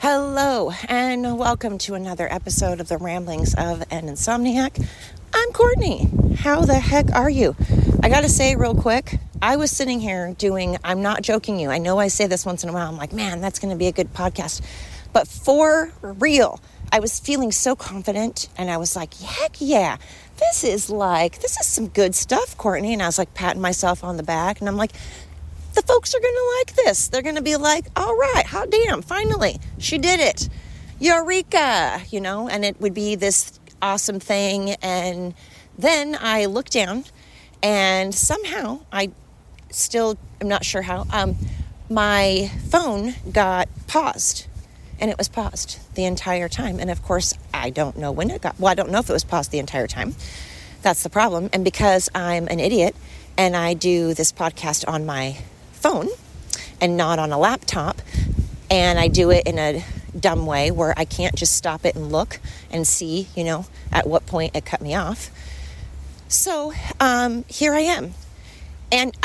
Hello, and welcome to another episode of the Ramblings of an Insomniac. I'm Courtney. How the heck are you? I gotta say real quick, I was sitting here I'm not joking you. I know I say this once in a while. I'm like, man, that's gonna be a good podcast. But for real, I was feeling so confident, and I was like, heck yeah, this is some good stuff, Courtney. And I was like patting myself on the back, and I'm like, the folks are going to like this. They're going to be like, all right, hot damn, finally, she did it. Eureka, and it would be this awesome thing. And then I looked down, and somehow, I'm not sure how, my phone got paused. And it was paused the entire time. And of course, I don't know when I don't know if it was paused the entire time. That's the problem. And because I'm an idiot and I do this podcast on my phone and not on a laptop, and I do it in a dumb way where I can't just stop it and look and see, at what point it cut me off. So here I am. And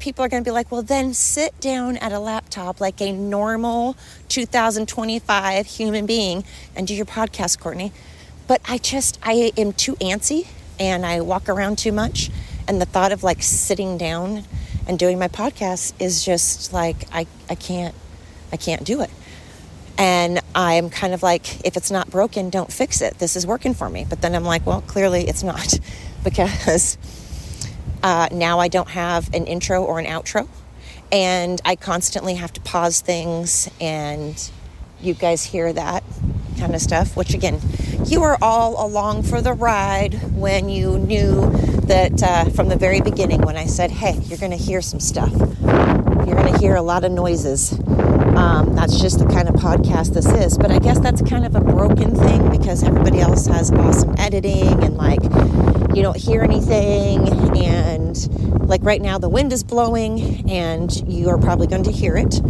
people are going to be like, well, then sit down at a laptop like a normal 2025 human being and do your podcast, Courtney. But I am too antsy and I walk around too much. And the thought of like sitting down and doing my podcast is just like, I can't do it. And I'm kind of like, if it's not broken, don't fix it. This is working for me. But then I'm like, well, clearly it's not, because now I don't have an intro or an outro, and I constantly have to pause things, and you guys hear that kind of stuff, which again, you were all along for the ride when you knew that from the very beginning when I said, hey, you're going to hear some stuff. You're going to hear a lot of noises. That's just the kind of podcast this is. But I guess that's kind of a broken thing because everybody else has awesome editing and like you don't hear anything. And like right now the wind is blowing and you are probably going to hear it.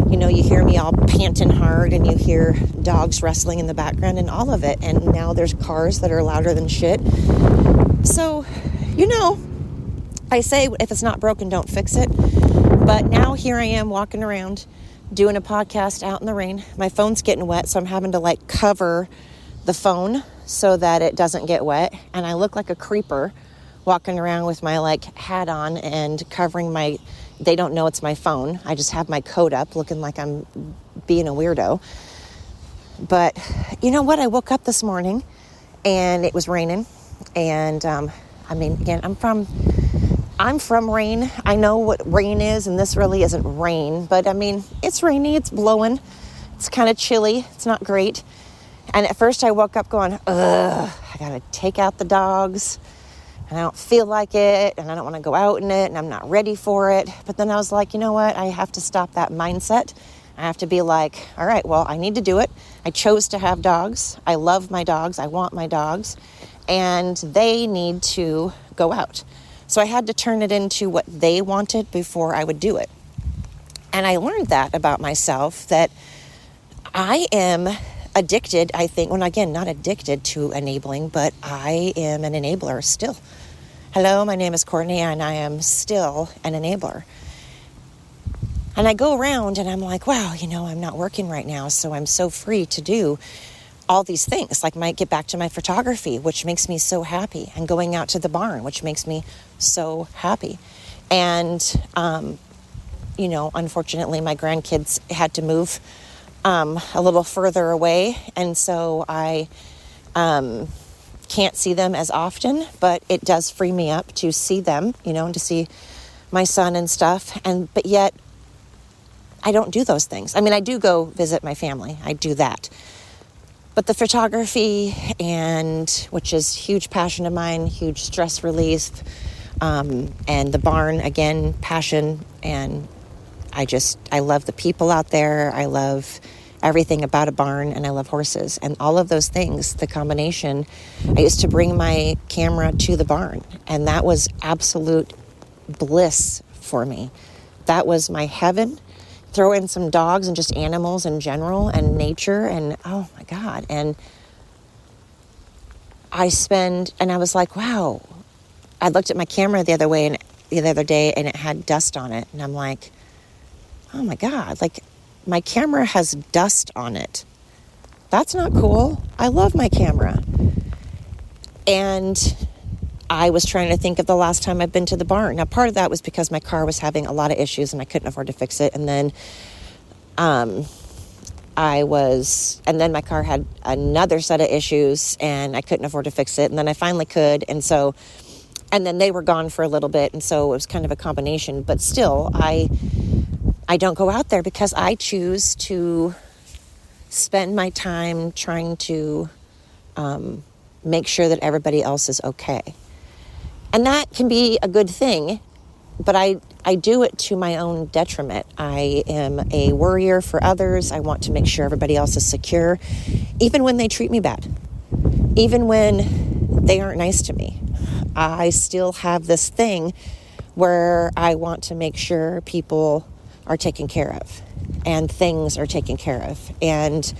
You hear me all panting hard and you hear dogs wrestling in the background and all of it. And now there's cars that are louder than shit. So, I say if it's not broken, don't fix it. But now here I am walking around doing a podcast out in the rain. My phone's getting wet, so I'm having to like cover the phone so that it doesn't get wet. And I look like a creeper walking around with my like hat on and covering they don't know it's my phone. I just have my coat up looking like I'm being a weirdo. But you know what? I woke up this morning and it was raining. And again, I'm from rain. I know what rain is, and this really isn't rain. But, it's rainy. It's blowing. It's kind of chilly. It's not great. And at first I woke up going, ugh, I got to take out the dogs. And I don't feel like it. And I don't want to go out in it. And I'm not ready for it. But then I was like, you know what? I have to stop that mindset. I have to be like, all right, well, I need to do it. I chose to have dogs. I love my dogs. I want my dogs. And they need to go out. So I had to turn it into what they wanted before I would do it. And I learned that about myself, that I am addicted, I think, well, again, not addicted to enabling, but I am an enabler still. Hello, my name is Courtney, and I am still an enabler. And I go around and I'm like, wow, I'm not working right now, so I'm so free to do all these things, like might get back to my photography, which makes me so happy, and going out to the barn, which makes me so happy. And, unfortunately, my grandkids had to move a little further away, and so I can't see them as often, but it does free me up to see them, and to see my son and stuff. But yet, I don't do those things. I do go visit my family. I do that. But the photography, which is huge passion of mine, huge stress relief, and the barn, again, passion. And I love the people out there. I love everything about a barn, and I love horses. And all of those things, the combination, I used to bring my camera to the barn. And that was absolute bliss for me. That was my heaven. Throw in some dogs and just animals in general and nature, and oh my God. And I was like, wow. I looked at my camera the other day and it had dust on it. And I'm like, oh my God, like my camera has dust on it. That's not cool. I love my camera. And I was trying to think of the last time I've been to the barn. Now, part of that was because my car was having a lot of issues and I couldn't afford to fix it. And then and then my car had another set of issues and I couldn't afford to fix it. And then I finally could. And then they were gone for a little bit. And so it was kind of a combination. But still, I don't go out there because I choose to spend my time trying to make sure that everybody else is okay. And that can be a good thing, but I do it to my own detriment. I am a worrier for others. I want to make sure everybody else is secure, even when they treat me bad, even when they aren't nice to me. I still have this thing where I want to make sure people are taken care of and things are taken care of. And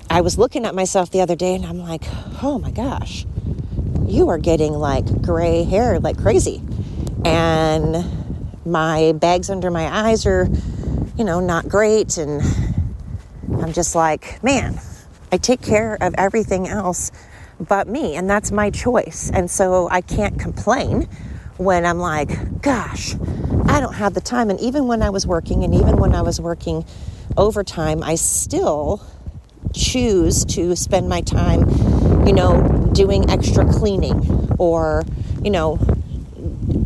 I was looking at myself the other day and I'm like, oh my gosh, you are getting like gray hair like crazy. And my bags under my eyes are, not great. And I'm just like, man, I take care of everything else but me. And that's my choice. And so I can't complain when I'm like, gosh, I don't have the time. And even when I was working overtime, I still choose to spend my time, doing extra cleaning or,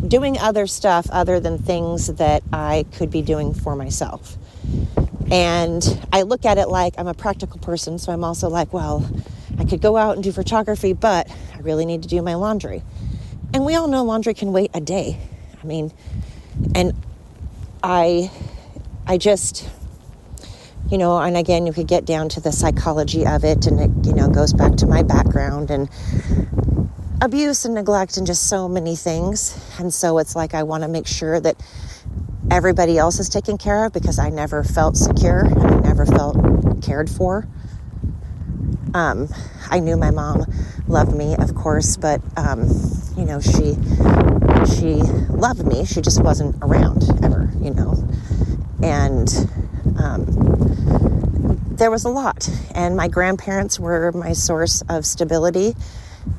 doing other stuff other than things that I could be doing for myself. And I look at it like I'm a practical person. So I'm also like, well, I could go out and do photography, but I really need to do my laundry. And we all know laundry can wait a day. And I just, and again, you could get down to the psychology of it, and it, goes back to my background and abuse and neglect and just so many things. And so it's like I want to make sure that everybody else is taken care of because I never felt secure and I never felt cared for. I knew my mom loved me, of course, but, she loved me. She just wasn't around ever, and there was a lot. And my grandparents were my source of stability,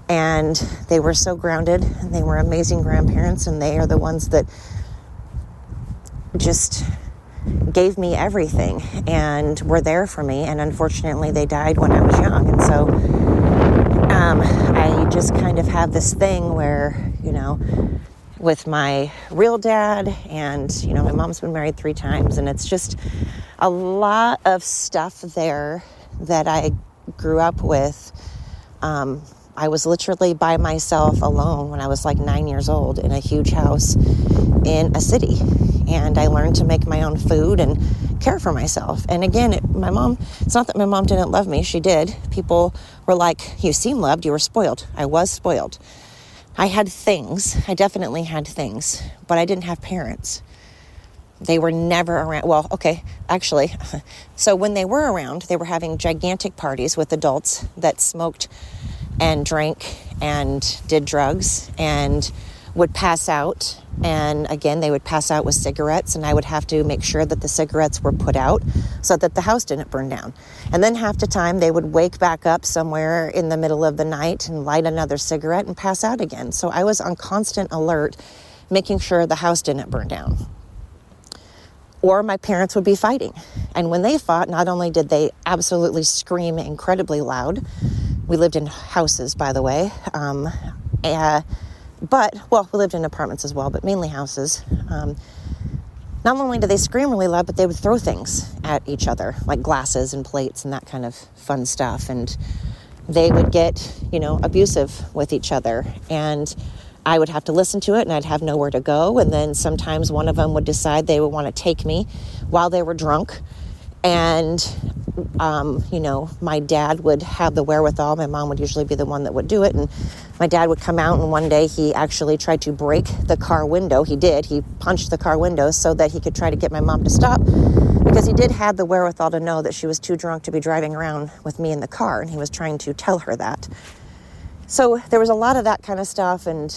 and they were so grounded, and they were amazing grandparents, and they are the ones that just gave me everything and were there for me. And unfortunately, they died when I was young. And so I just kind of have this thing where, with my real dad and, my mom's been married 3 times, and it's just a lot of stuff there that I grew up with. I was literally by myself alone when I was like 9 years old in a huge house in a city. And I learned to make my own food and care for myself. And again, it's not that my mom didn't love me. She did. People were like, you seem loved. You were spoiled. I was spoiled. I had things. I definitely had things, but I didn't have parents. They were never around. Well, okay, actually. So when they were around, they were having gigantic parties with adults that smoked and drank and did drugs and would pass out. And again, they would pass out with cigarettes, and I would have to make sure that the cigarettes were put out so that the house didn't burn down. And then half the time they would wake back up somewhere in the middle of the night and light another cigarette and pass out again. So I was on constant alert, making sure the house didn't burn down. Or my parents would be fighting. And when they fought, not only did they absolutely scream incredibly loud, we lived in houses, by the way, we lived in apartments as well, but mainly houses. Not only did they scream really loud, but they would throw things at each other, like glasses and plates and that kind of fun stuff. And they would get, abusive with each other. And I would have to listen to it, and I'd have nowhere to go. And then sometimes one of them would decide they would want to take me while they were drunk. And, my dad would have the wherewithal. My mom would usually be the one that would do it. And my dad would come out, and one day he actually tried to break the car window. He did. He punched the car window so that he could try to get my mom to stop, because he did have the wherewithal to know that she was too drunk to be driving around with me in the car. And he was trying to tell her that. So there was a lot of that kind of stuff, and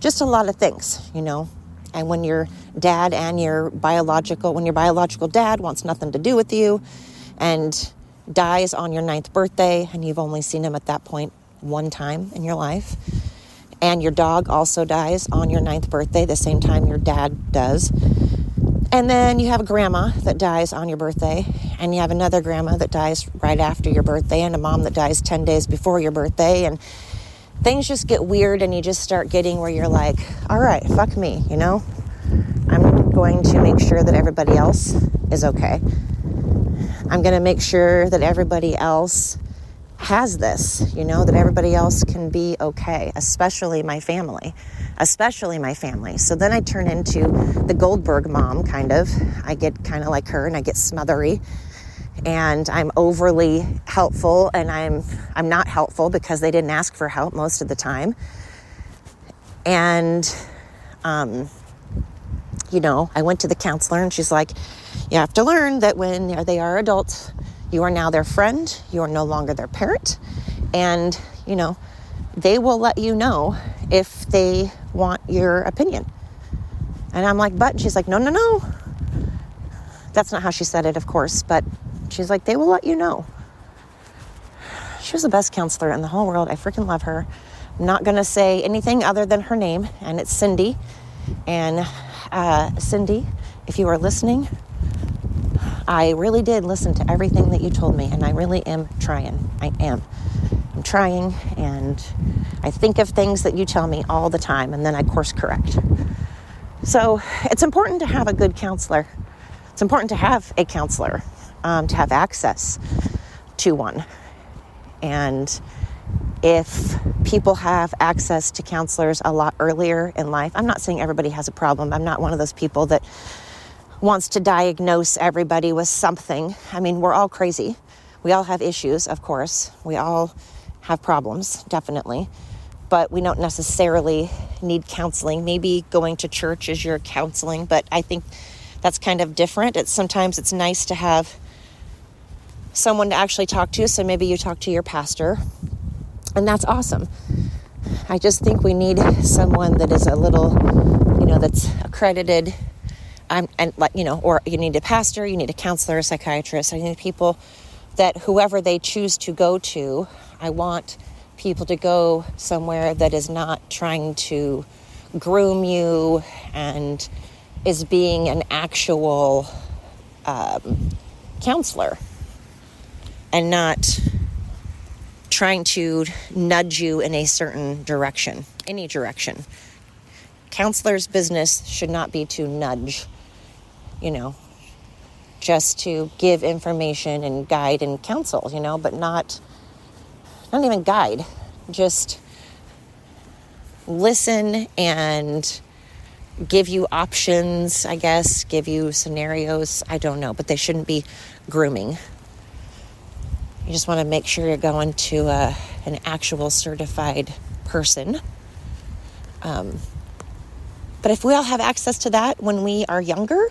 just a lot of things, And when your dad and your biological dad wants nothing to do with you, and dies on your 9th birthday and you've only seen him at that point one time in your life, and your dog also dies on your 9th birthday, the same time your dad does, and then you have a grandma that dies on your birthday, and you have another grandma that dies right after your birthday, and a mom that dies 10 days before your birthday, and things just get weird, and you just start getting where you're like, all right, fuck me, I'm going to make sure that everybody else is okay. I'm going to make sure that everybody else has this, that everybody else can be okay, especially my family. So then I turn into the Goldberg mom, kind of. I get kind of like her, and I get smothery, and I'm overly helpful, and I'm not helpful because they didn't ask for help most of the time. And, I went to the counselor, and she's like, you have to learn that when they are adults, you are now their friend, you are no longer their parent, and, they will let you know if they want your opinion. And I'm like, but? She's like, no. That's not how she said it, of course, but she's like, they will let you know. She was the best counselor in the whole world. I freaking love her. I'm not going to say anything other than her name, and it's Cindy. And Cindy, if you are listening, I really did listen to everything that you told me, and I really am trying. I'm trying, and I think of things that you tell me all the time, and then I course correct. So it's important to have a good counselor. It's important to have a counselor, to have access to one. And if people have access to counselors a lot earlier in life, I'm not saying everybody has a problem. I'm not one of those people that wants to diagnose everybody with something. I mean, we're all crazy. We all have issues, of course. We all have problems, definitely. But we don't necessarily need counseling. Maybe going to church is your counseling, but I think that's kind of different. Sometimes it's nice to have someone to actually talk to. So maybe you talk to your pastor, and that's awesome. I just think we need someone that is a little, that's accredited. Or you need a pastor, you need a counselor, a psychiatrist. I need people that whoever they choose to go to, I want people to go somewhere that is not trying to groom you and is being an actual counselor and not trying to nudge you in a certain direction, any direction. Counselor's business should not be to nudge, just to give information and guide and counsel, but not even guide, just listen and give you options, I guess, give you scenarios. I don't know, but they shouldn't be grooming. You just want to make sure you're going to an actual certified person. But if we all have access to that when we are younger,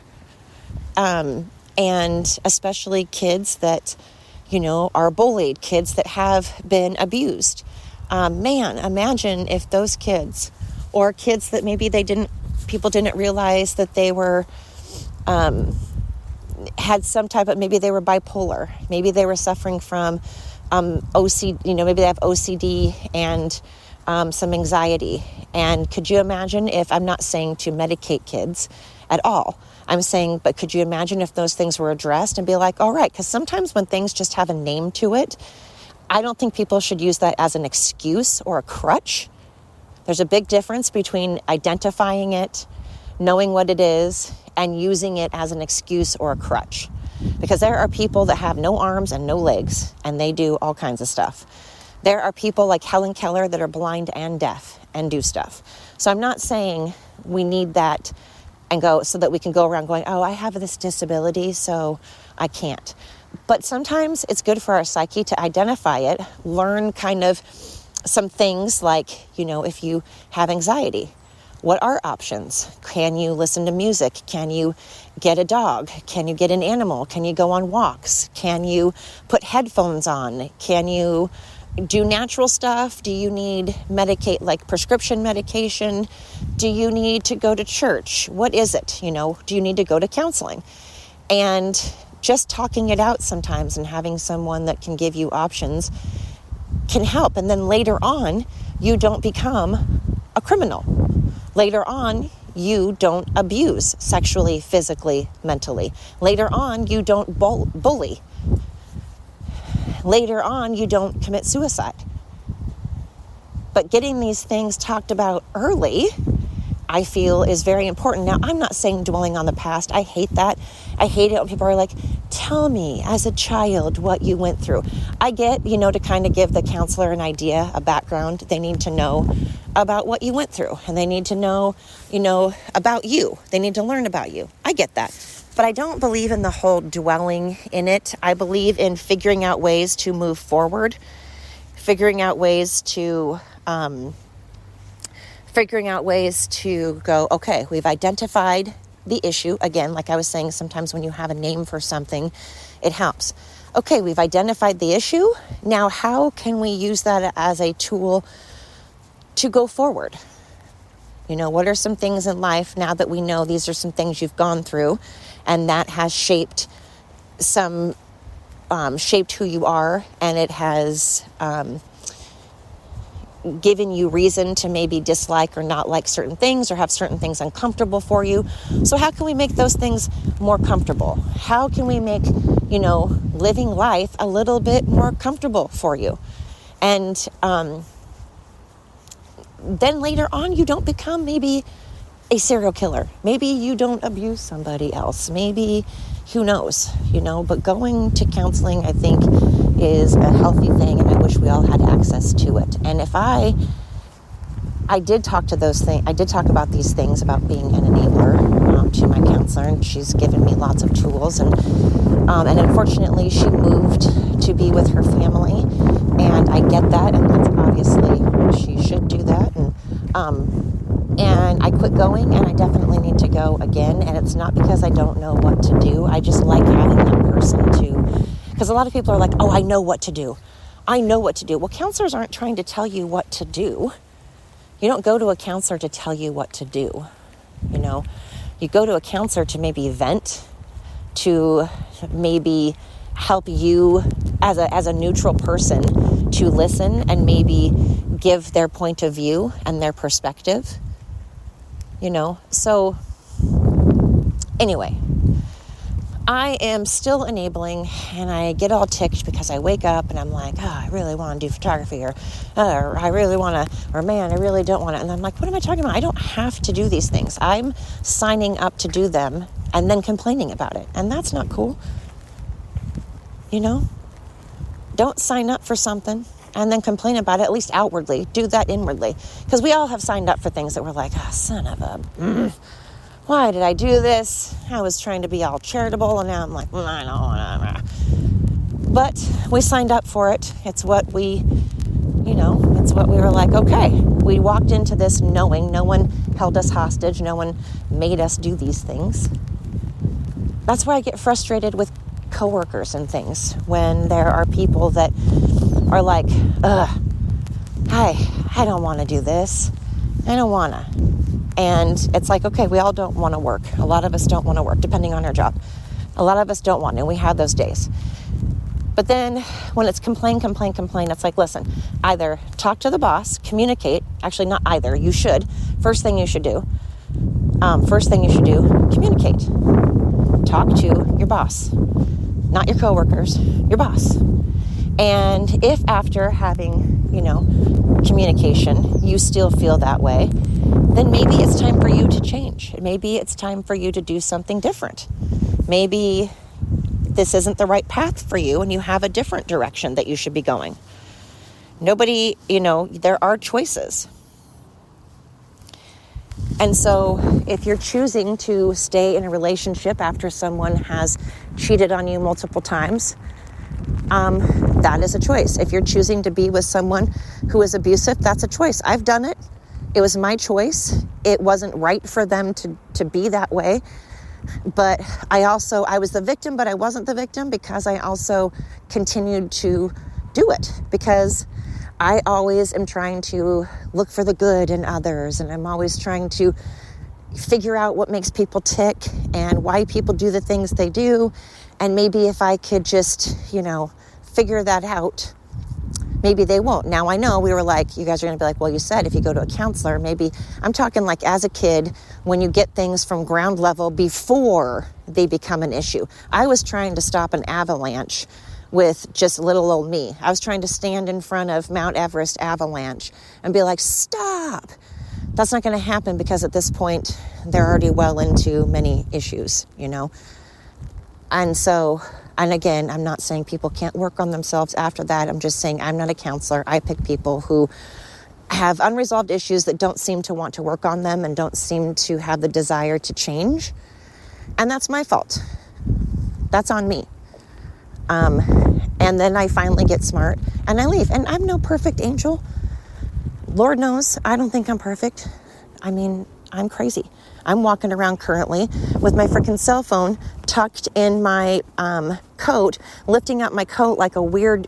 and especially kids that, are bullied, kids that have been abused, imagine if those kids, or kids that maybe people didn't realize that they were, had some type of, maybe they were bipolar, maybe they were suffering from OCD, maybe they have OCD and some anxiety. And could you imagine if, I'm not saying to medicate kids at all, I'm saying, but could you imagine if those things were addressed and be like, all right, because sometimes when things just have a name to it, I don't think people should use that as an excuse or a crutch. There's a big difference between identifying it, knowing what it is, and using it as an excuse or a crutch. Because there are people that have no arms and no legs, and they do all kinds of stuff. There are people like Helen Keller that are blind and deaf and do stuff. So I'm not saying we need that and go so that we can go around going, oh, I have this disability, so I can't. But sometimes it's good for our psyche to identify it, learn kind of some things like, if you have anxiety, what are options? Can you listen to music? Can you get a dog? Can you get an animal? Can you go on walks? Can you put headphones on? Can you do natural stuff? Do you need prescription medication? Do you need to go to church? What is it? Do you need to go to counseling? And just talking it out sometimes and having someone that can give you options can help. And then later on, you don't become a criminal. Later on, you don't abuse sexually, physically, mentally. Later on, you don't bully. Later on, you don't commit suicide. But getting these things talked about early, I feel, is very important. Now, I'm not saying dwelling on the past. I hate that. I hate it when people are like, tell me as a child what you went through. I get, to kind of give the counselor an idea, a background. They need to know about what you went through, and they need to know, about you. They need to learn about you. I get that. But I don't believe in the whole dwelling in it. I believe in figuring out ways to move forward, figuring out ways to go, okay, we've identified the issue. Again, like I was saying, sometimes when you have a name for something, it helps. Okay, we've identified the issue. Now, how can we use that as a tool to go forward? What are some things in life now that we know these are some things you've gone through, and that has shaped who you are, and it has given you reason to maybe dislike or not like certain things or have certain things uncomfortable for you. So how can we make those things more comfortable? How can we make, living life a little bit more comfortable for you? And then later on, you don't become maybe a serial killer. Maybe you don't abuse somebody else. Maybe, who knows, but going to counseling, I think, is a healthy thing, and I wish we all had access to it. And if I did talk to those things, I did talk about these things about being an enabler to my counselor, and she's given me lots of tools, and unfortunately she moved to be with her family, and I get that, and that's obviously, she should do that, and I quit going, and I definitely need to go again. And it's not because I don't know what to do. I just like having that person because a lot of people are like, oh, I know what to do. I know what to do. Well, counselors aren't trying to tell you what to do. You don't go to a counselor to tell you what to do. You go to a counselor to maybe vent, to maybe help you as a neutral person to listen and maybe give their point of view and their perspective. So anyway, I am still enabling, and I get all ticked because I wake up and I'm like, I really want to do photography, or I really want to, or man, I really don't want to. And I'm like, what am I talking about? I don't have to do these things. I'm signing up to do them and then complaining about it. And that's not cool. Don't sign up for something and then complain about it, at least outwardly. Do that inwardly. Because we all have signed up for things that we're like, son of a... why did I do this? I was trying to be all charitable, and now I'm like, I don't want to. But we signed up for it. It's what we, it's what we were like, okay. We walked into this knowing no one held us hostage. No one made us do these things. That's why I get frustrated with coworkers and things when there are people that are like, I don't want to do this. I don't want to. And it's like, okay, we all don't want to work. A lot of us don't want to work, depending on our job. A lot of us don't want to, and we have those days. But then when it's complain, it's like, listen, either talk to the boss, communicate. Actually, not either. You should. First thing you should do, communicate. Talk to your boss. Not your coworkers, your boss. And if after having, communication, you still feel that way, then maybe it's time for you to change. Maybe it's time for you to do something different. Maybe this isn't the right path for you and you have a different direction that you should be going. Nobody, there are choices. And so if you're choosing to stay in a relationship after someone has cheated on you multiple times, that is a choice. If you're choosing to be with someone who is abusive, that's a choice. I've done it. It was my choice. It wasn't right for them to be that way. But I was the victim, but I wasn't the victim because I also continued to do it because I always am trying to look for the good in others, and I'm always trying to figure out what makes people tick and why people do the things they do. And maybe if I could just, figure that out, maybe they won't. Now I know we were like, you guys are going to be like, well, you said if you go to a counselor, maybe I'm talking like as a kid, when you get things from ground level before they become an issue. I was trying to stop an avalanche with just little old me. I was trying to stand in front of Mount Everest avalanche and be like, stop. That's not going to happen because at this point, they're already well into many issues, And so, and again, I'm not saying people can't work on themselves after that. I'm just saying I'm not a counselor. I pick people who have unresolved issues that don't seem to want to work on them and don't seem to have the desire to change. And that's my fault. That's on me. And then I finally get smart and I leave. And I'm no perfect angel. Lord knows, I don't think I'm perfect. I mean, I'm crazy. I'm walking around currently with my freaking cell phone tucked in my coat, lifting up my coat like a weird,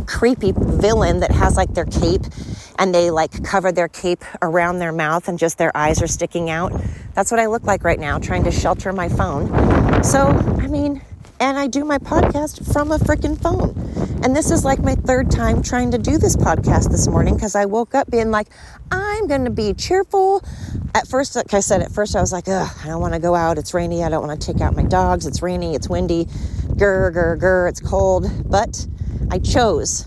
creepy villain that has like their cape and they like cover their cape around their mouth and just their eyes are sticking out. That's what I look like right now, trying to shelter my phone. So, and I do my podcast from a freaking phone. And this is like my third time trying to do this podcast this morning because I woke up being like, I'm going to be cheerful. At first, like I said, I was like, ugh, I don't want to go out. It's rainy. I don't want to take out my dogs. It's rainy. It's windy. Grr, grr, grr. It's cold. But I chose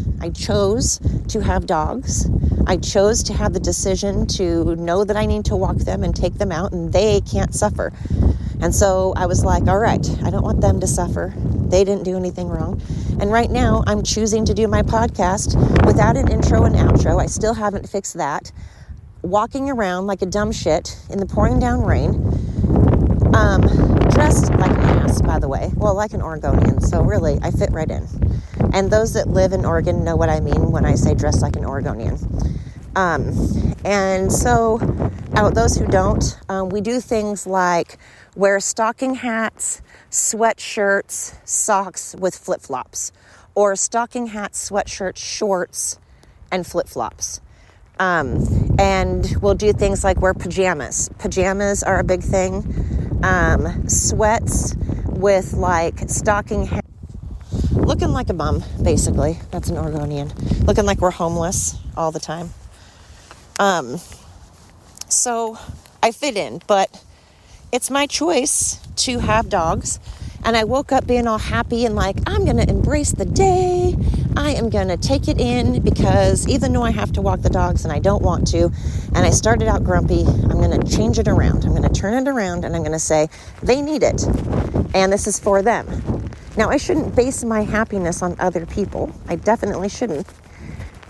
to have dogs. I chose to have the decision to know that I need to walk them and take them out and they can't suffer. And so I was like, all right, I don't want them to suffer. They didn't do anything wrong. And right now I'm choosing to do my podcast without an intro and outro. I still haven't fixed that. Walking around like a dumb shit in the pouring down rain. Dressed like an ass, by the way. Well, like an Oregonian. So really, I fit right in. And those that live in Oregon know what I mean when I say dressed like an Oregonian. And so those who don't, we do things like wear stocking hats, sweatshirts, socks with flip-flops, or stocking hats, sweatshirts, shorts, and flip-flops. And we'll do things like wear pajamas. Pajamas are a big thing. Sweats with like stocking hats. Looking like a bum, basically. That's an Oregonian. Looking like we're homeless all the time. So I fit in, but it's my choice to have dogs. And I woke up being all happy and like, I'm going to embrace the day. I am going to take it in because even though I have to walk the dogs and I don't want to, and I started out grumpy, I'm going to change it around. I'm going to turn it around and I'm going to say, they need it. And this is for them. Now, I shouldn't base my happiness on other people. I definitely shouldn't.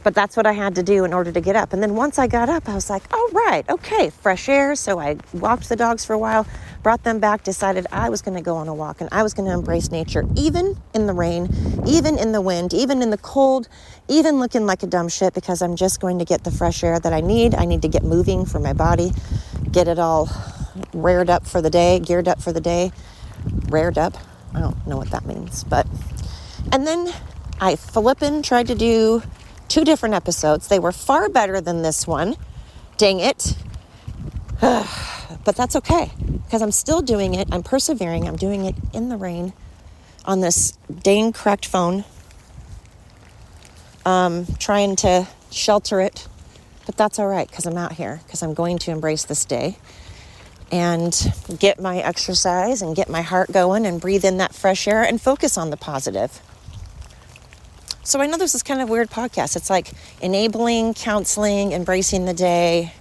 But that's what I had to do in order to get up. And then once I got up, I was like, oh, right, okay, fresh air. So I walked the dogs for a while, brought them back, decided I was going to go on a walk and I was going to embrace nature, even in the rain, even in the wind, even in the cold, even looking like a dumb shit because I'm just going to get the fresh air that I need. I need to get moving for my body, get it all geared up for the day. Reared up. I don't know what that means, and then I tried to do 2 different episodes. They were far better than this one. Dang it. But that's okay because I'm still doing it. I'm persevering. I'm doing it in the rain on this dang cracked phone. Trying to shelter it, but that's all right because I'm out here because I'm going to embrace this day and get my exercise and get my heart going and breathe in that fresh air and focus on the positive. So I know this is kind of a weird podcast. It's like enabling, counseling, embracing the day,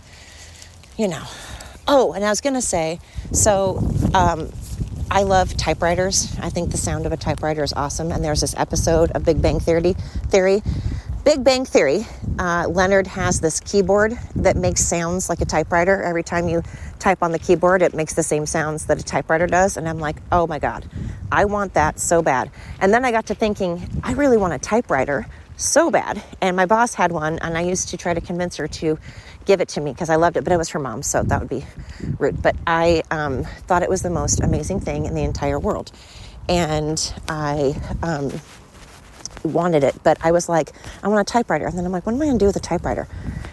Oh, and I was going to say, I love typewriters. I think the sound of a typewriter is awesome. And there's this episode of Big Bang Theory. Leonard has this keyboard that makes sounds like a typewriter. Every time you type on the keyboard, it makes the same sounds that a typewriter does. And I'm like, oh my God, I want that so bad. And then I got to thinking, I really want a typewriter so bad. And my boss had one, and I used to try to convince her to give it to me because I loved it, but it was her mom, so that would be rude. But I thought it was the most amazing thing in the entire world. And I wanted it, but I was like, I want a typewriter. And then I'm like, what am I going to do with a typewriter?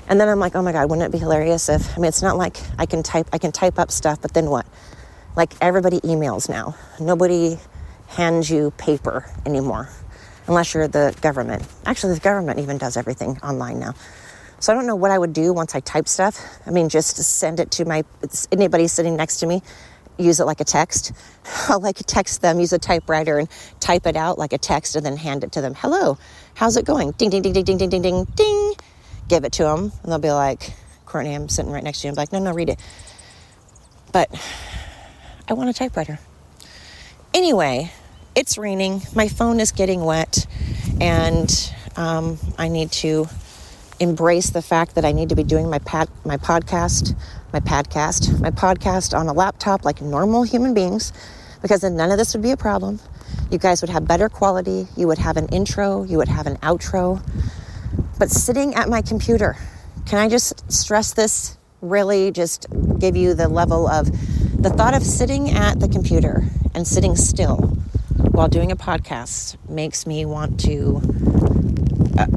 And then I'm like, oh my God, wouldn't it be hilarious if, it's not like I can type up stuff, but then what? Like everybody emails now. Nobody hand you paper anymore, unless you're the government. Actually, the government even does everything online now. So I don't know what I would do once I type stuff. I mean, just to send it to anybody sitting next to me, use it like a text. I'll like text them, use a typewriter and type it out like a text and then hand it to them. Hello, how's it going? Ding, ding, ding, ding, ding, ding, ding, ding, ding. Give it to them and they'll be like, Courtney, I'm sitting right next to you. I'm like, no, read it. But I want a typewriter. Anyway, it's raining. My phone is getting wet and I need to embrace the fact that I need to be doing my podcast on a laptop like normal human beings, because then none of this would be a problem. You guys would have better quality. You would have an intro. You would have an outro. But sitting at my computer, can I just stress this? Really just give you the level of the thought of sitting at the computer and sitting still while doing a podcast makes me want to,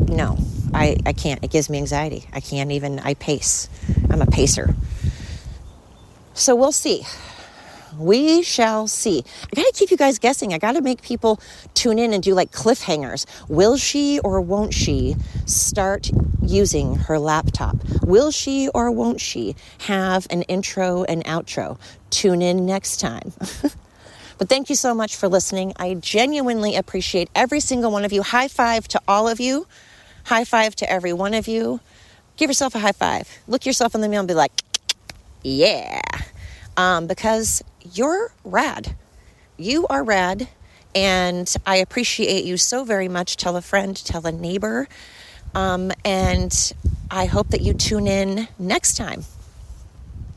no. I can't. It gives me anxiety. I pace. I'm a pacer. So we'll see. We shall see. I got to keep you guys guessing. I got to make people tune in and do like cliffhangers. Will she or won't she start using her laptop? Will she or won't she have an intro and outro? Tune in next time. But thank you so much for listening. I genuinely appreciate every single one of you. High five to all of you. High five to every one of you. Give yourself a high five. Look yourself in the mirror and be like, yeah. Because you're rad. You are rad. And I appreciate you so very much. Tell a friend, tell a neighbor. And I hope that you tune in next time.